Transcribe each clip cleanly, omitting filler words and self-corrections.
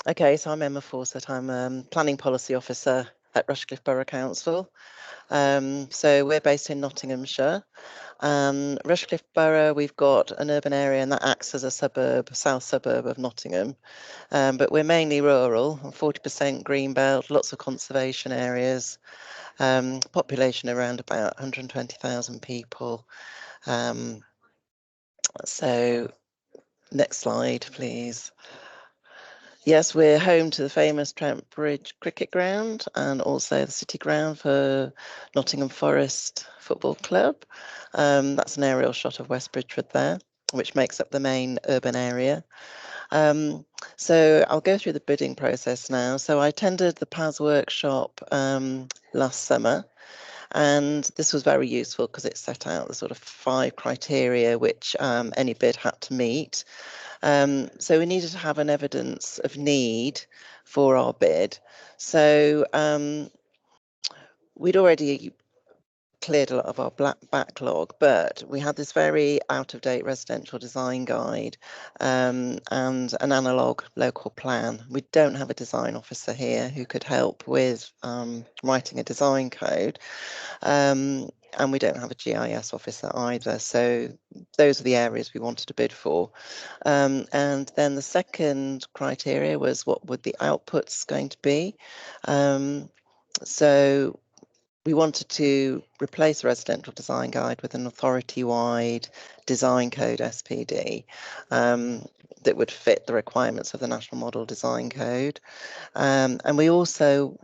Okay, so I'm Emma Fawcett. I'm Planning Policy Officer at Rushcliffe Borough Council. So we're based in Nottinghamshire. Rushcliffe Borough, we've got an urban area and that acts as a suburb, south suburb of Nottingham. But we're mainly rural, 40% green belt, lots of conservation areas, population around about 120,000 people. So next slide, please. Yes, we're home to the famous Trent Bridge cricket ground and also the city ground for Nottingham Forest Football Club. That's an aerial shot of West Bridgford there, which makes up the main urban area. So I'll go through the bidding process now. So I attended the PAS workshop last summer, and this was very useful because it set out the sort of 5 criteria which any bid had to meet. So we needed to have an evidence of need for our bid. So we'd already cleared a lot of our backlog, but we had this very out-of-date residential design guide and an analogue local plan. We don't have a design officer here who could help with writing a design code. And we don't have a GIS officer either. So those are the areas we wanted to bid for. And then the second criteria was what would the outputs going to be. So we wanted to replace the residential design guide with an authority-wide design code SPD that would fit the requirements of the National Model Design Code. And we also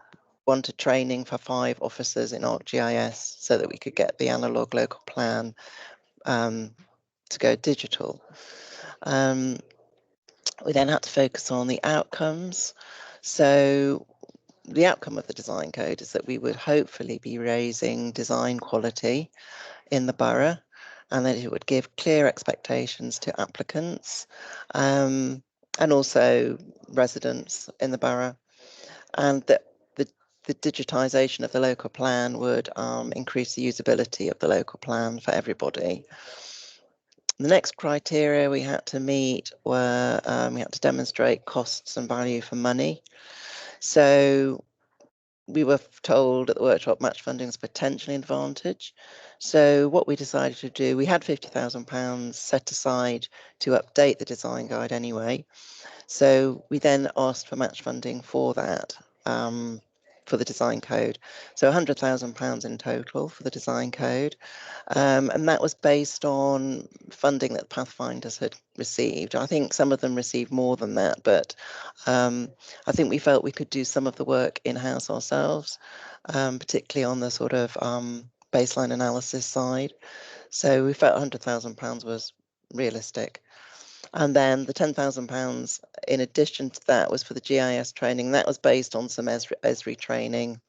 wanted training for 5 officers in ArcGIS so that we could get the analogue local plan to go digital. We then had to focus on the outcomes. So the outcome of the design code is that we would hopefully be raising design quality in the borough, and that it would give clear expectations to applicants and also residents in the borough, and that the digitisation of the local plan would increase the usability of the local plan for everybody. The next criteria we had to meet were we had to demonstrate costs and value for money. So we were told at the workshop match funding is potentially an advantage. So what we decided to do, we had £50,000 set aside to update the design guide anyway. So we then asked for match funding for that, for the design code. So £100,000 in total for the design code. And that was based on funding that Pathfinders had received. I think some of them received more than that, but I think we felt we could do some of the work in-house ourselves, particularly on the sort of baseline analysis side. So we felt £100,000 was realistic. And then the £10,000 in addition to that was for the GIS training. That was based on some Esri training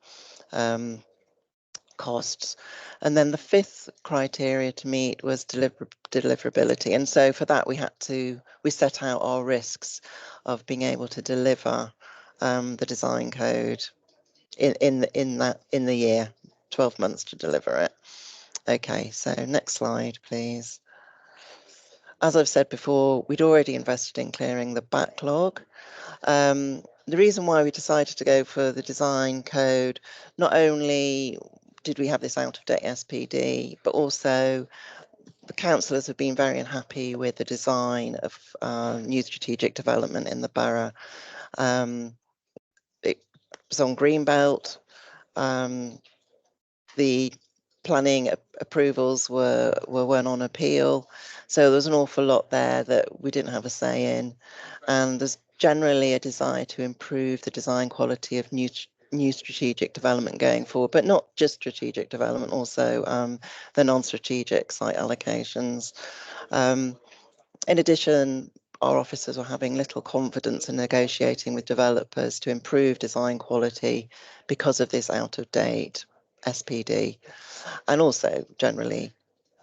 costs. And then the 5th criteria to meet was deliverability. And so for that we set out our risks of being able to deliver the design code in the year, 12 months to deliver it. Okay, so next slide, please. As I've said before, we'd already invested in clearing the backlog. The reason why we decided to go for the design code, not only did we have this out-of-date SPD, but also the councillors have been very unhappy with the design of new strategic development in the borough. It was on Greenbelt. The planning approvals weren't on appeal. So there was an awful lot there that we didn't have a say in. And there's generally a desire to improve the design quality of new strategic development going forward, but not just strategic development, also the non-strategic site allocations. In addition, our officers were having little confidence in negotiating with developers to improve design quality because of this out-of-date SPD. And also, generally,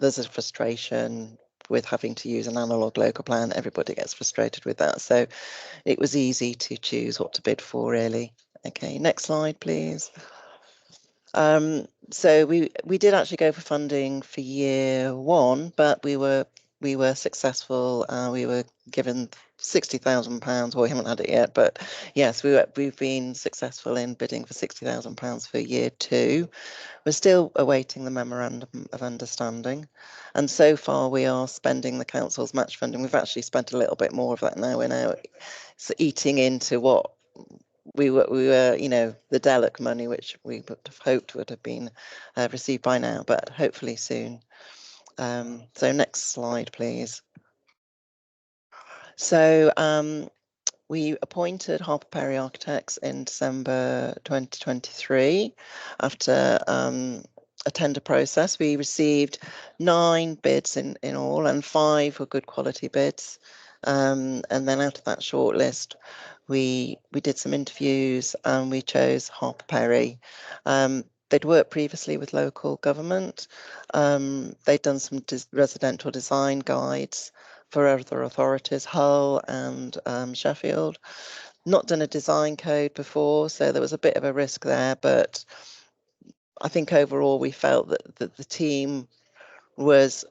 there's a frustration with having to use an analogue local plan. Everybody gets frustrated with that. So it was easy to choose what to bid for, really. Okay, next slide, please. So we did actually go for funding for year 1, but we we were successful. We were given £60,000. Well, we haven't had it yet, but yes, we've been successful in bidding for £60,000 for year 2. We're still awaiting the memorandum of understanding, and so far we are spending the council's match funding. We've actually spent a little bit more of that now. We're now eating into what we were, you know, the DELUC money, which we would have hoped would have been received by now, but hopefully soon. So next slide, please. So we appointed Harper Perry Architects in December 2023 after a tender process. We received 9 bids in all, and 5 were good quality bids. And then out of that shortlist, we did some interviews and we chose Harper Perry. They'd worked previously with local government. They'd done some residential design guides for other authorities, Hull and Sheffield. Not done a design code before, so there was a bit of a risk there, but I think overall we felt that the team was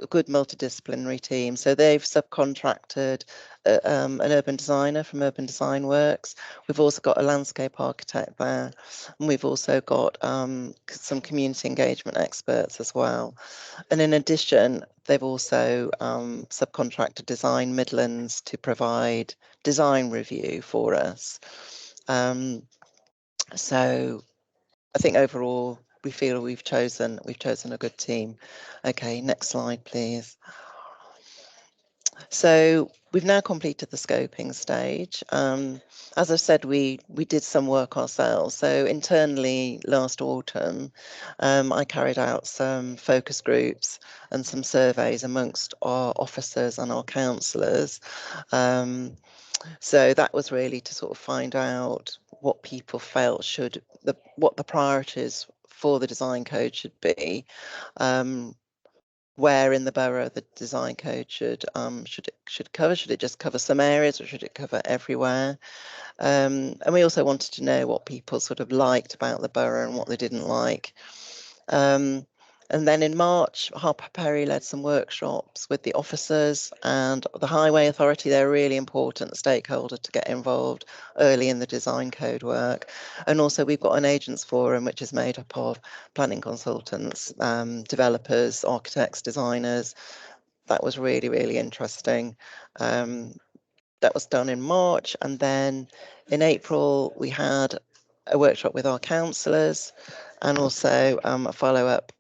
a good multidisciplinary team. So they've subcontracted an urban designer from Urban Design Works. We've also got a landscape architect there, and we've also got some community engagement experts as well. And in addition, they've also subcontracted Design Midlands to provide design review for us. So I think overall we feel we've chosen a good team. Okay, next slide, please. So we've now completed the scoping stage. As I've said, we did some work ourselves. So internally last autumn, I carried out some focus groups and some surveys amongst our officers and our councillors. So that was really to sort of find out what people felt what the priorities for the design code should be. Where in the borough the design code should cover. Should it just cover some areas, or should it cover everywhere? And we also wanted to know what people sort of liked about the borough and what they didn't like. And then in March, Harper Perry led some workshops with the officers and the Highway Authority. They're a really important stakeholder to get involved early in the design code work. And also we've got an agents forum, which is made up of planning consultants, developers, architects, designers. That was really, really interesting. That was done in March. And then in April, we had a workshop with our councillors and also a follow-up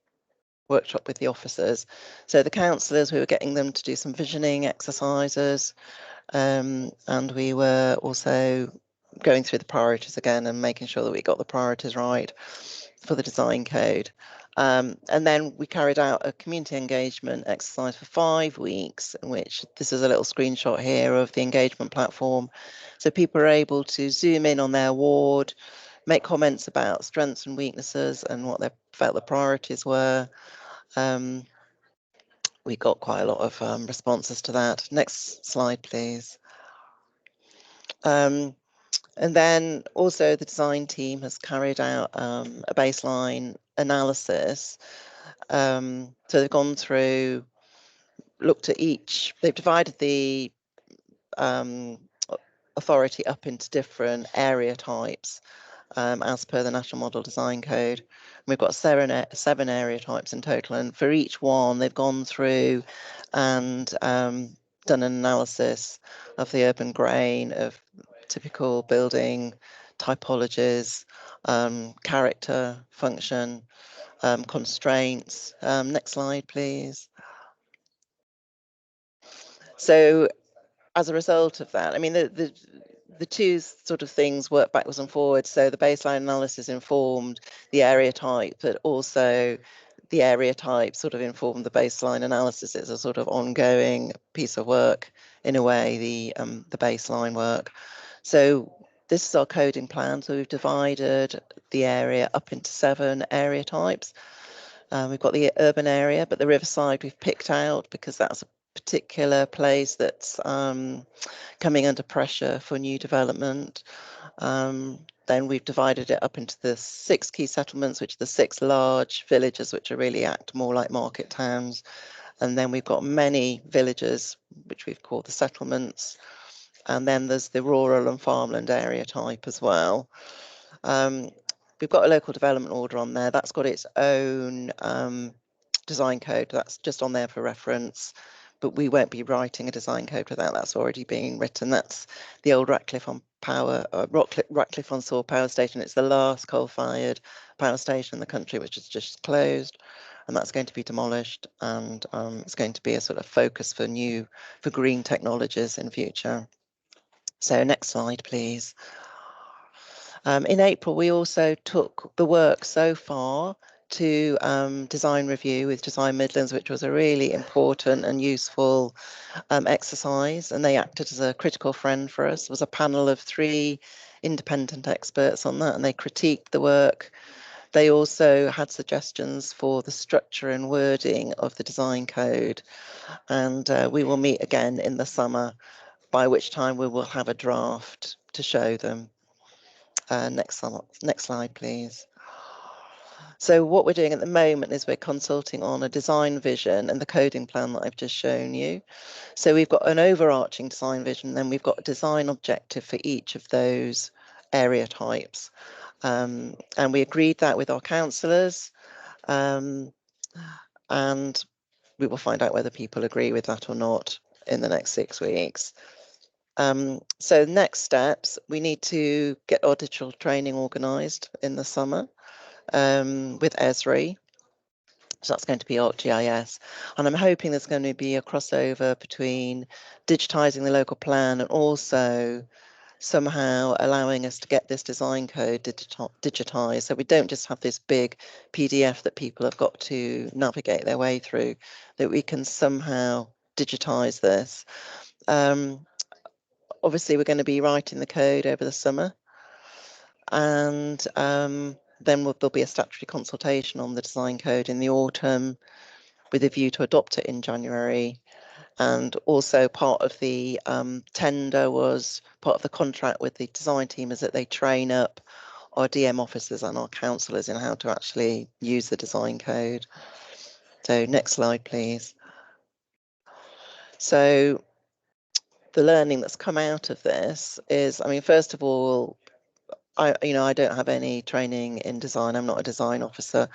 workshop with the officers. So the councillors, we were getting them to do some visioning exercises, and we were also going through the priorities again and making sure that we got the priorities right for the design code. And then we carried out a community engagement exercise for 5 weeks, in which this is a little screenshot here of the engagement platform. So people are able to zoom in on their ward, make comments about strengths and weaknesses and what they felt the priorities were. We got quite a lot of responses to that. Next slide, please. And then also the design team has carried out a baseline analysis. So they've gone through, looked at each, they've divided the authority up into different area types. As per the National Model Design Code. We've got 7 area types in total, and for each one they've gone through and done an analysis of the urban grain, of typical building typologies, character, function, constraints. Next slide, please. So as a result of that, I mean, the two sort of things work backwards and forwards. So the baseline analysis informed the area type, but also the area type sort of informed the baseline analysis. It's a sort of ongoing piece of work in a way, the baseline work. So this is our coding plan. So we've divided the area up into 7 area types. We've got the urban area, but the riverside we've picked out because that's a particular place that's coming under pressure for new development. Then we've divided it up into the 6 key settlements, which are the 6 large villages, which are really act more like market towns. And then we've got many villages, which we've called the settlements. And then there's the rural and farmland area type as well. We've got a local development order on there. That's got its own design code. That's just on there for reference. But we won't be writing a design code without that's already being written. That's the old Rushcliffe on Soar power station. It's the last coal-fired power station in the country, which is just closed, and that's going to be demolished. And it's going to be a sort of focus for green technologies in future. So next slide, please. In April, we also took the work so far to design review with Design Midlands, which was a really important and useful exercise, and they acted as a critical friend for us. It was a panel of 3 independent experts on that, and they critiqued the work. They also had suggestions for the structure and wording of the design code, and we will meet again in the summer, by which time we will have a draft to show them. Next slide, please. So what we're doing at the moment is we're consulting on a design vision and the coding plan that I've just shown you. So we've got an overarching design vision, then we've got a design objective for each of those area types. And we agreed that with our councillors, and we will find out whether people agree with that or not in the next 6 weeks. So next steps, we need to get our digital training organised in the summer with Esri. So that's going to be ArcGIS. And I'm hoping there's going to be a crossover between digitising the local plan and also somehow allowing us to get this design code digitised, so we don't just have this big PDF that people have got to navigate their way through, that we can somehow digitise this. Obviously, we're going to be writing the code over the summer, and then there'll be a statutory consultation on the design code in the autumn with a view to adopt it in January. And also part of the tender was part of the contract with the design team is that they train up our DM officers and our councillors in how to actually use the design code. So next slide, please. So the learning that's come out of this is, I mean, first of all, I don't have any training in design. I'm not a design officer.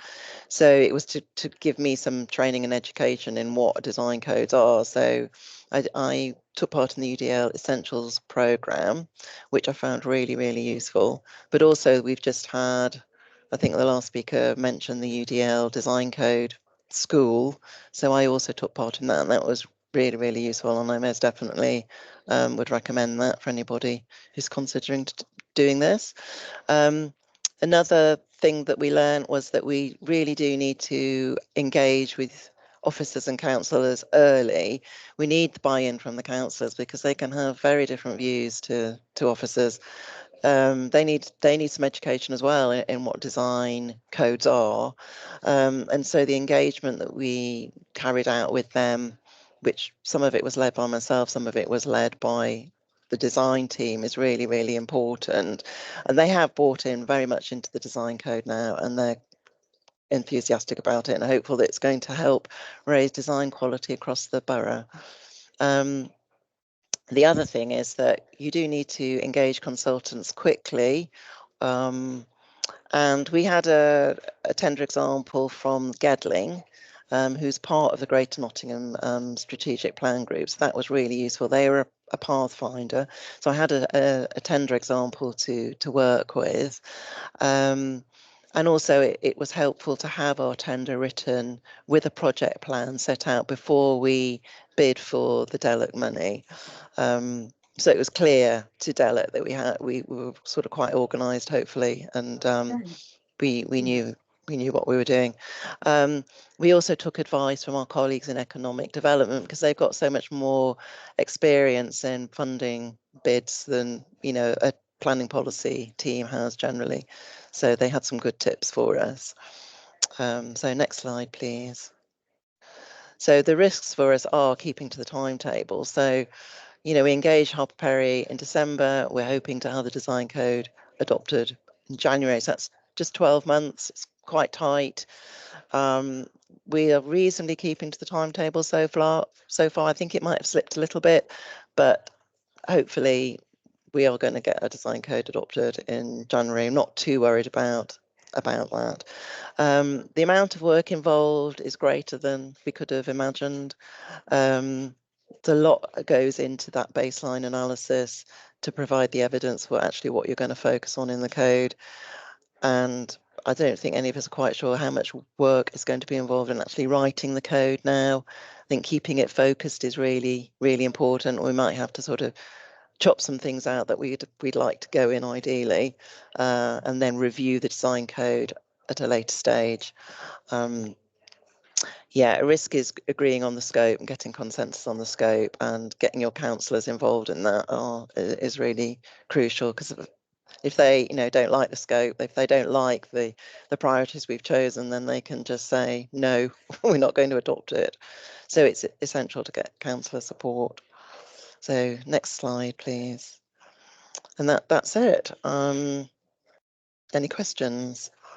So it was to give me some training and education in what design codes are. So I took part in the UDL Essentials programme, which I found really, really useful. But also we've just had, I think the last speaker mentioned the UDL Design Code School. So I also took part in that, and that was really, really useful. And I most definitely would recommend that for anybody who's considering doing this. Another thing that we learned was that we really do need to engage with officers and councillors early. We need the buy-in from the councillors because they can have very different views to officers. They need some education as well in what design codes are, and so the engagement that we carried out with them, which some of it was led by myself, some of it was led by the design team, is really, really important. And they have bought in very much into the design code now, and they're enthusiastic about it and hopeful that it's going to help raise design quality across the borough. The other thing is that you do need to engage consultants quickly. And we had a tender example from Gedling, who's part of the Greater Nottingham Strategic Plan Group. So that was really useful. They were a pathfinder. So I had a tender example to work with. And also it was helpful to have our tender written with a project plan set out before we bid for the DELWC money. So it was clear to DELWC that we were sort of quite organised, hopefully, and we knew what we were doing. We also took advice from our colleagues in economic development because they've got so much more experience in funding bids than a planning policy team has generally. So they had some good tips for us. So next slide, please. So the risks for us are keeping to the timetable. So we engaged Harper Perry in December. We're hoping to have the design code adopted in January. So that's just 12 months. It's quite tight. we are reasonably keeping to the timetable so far. I think it might have slipped a little bit, but hopefully we are going to get a design code adopted in January. I'm not too worried about that. The amount of work involved is greater than we could have imagined. A lot goes into that baseline analysis to provide the evidence for actually what you're going to focus on in the code. And I don't think any of us are quite sure how much work is going to be involved in actually writing the code now. I think keeping it focused is really, really important. We might have to sort of chop some things out that we'd like to go in ideally, and then review the design code at a later stage. Yeah, a risk is agreeing on the scope and getting consensus on the scope, and getting your councillors involved in that is really crucial, because if they don't like the scope, if they don't like the priorities we've chosen, then they can just say no, we're not going to adopt it. So it's essential to get councillor support. So next slide, please. And that's it. Any questions?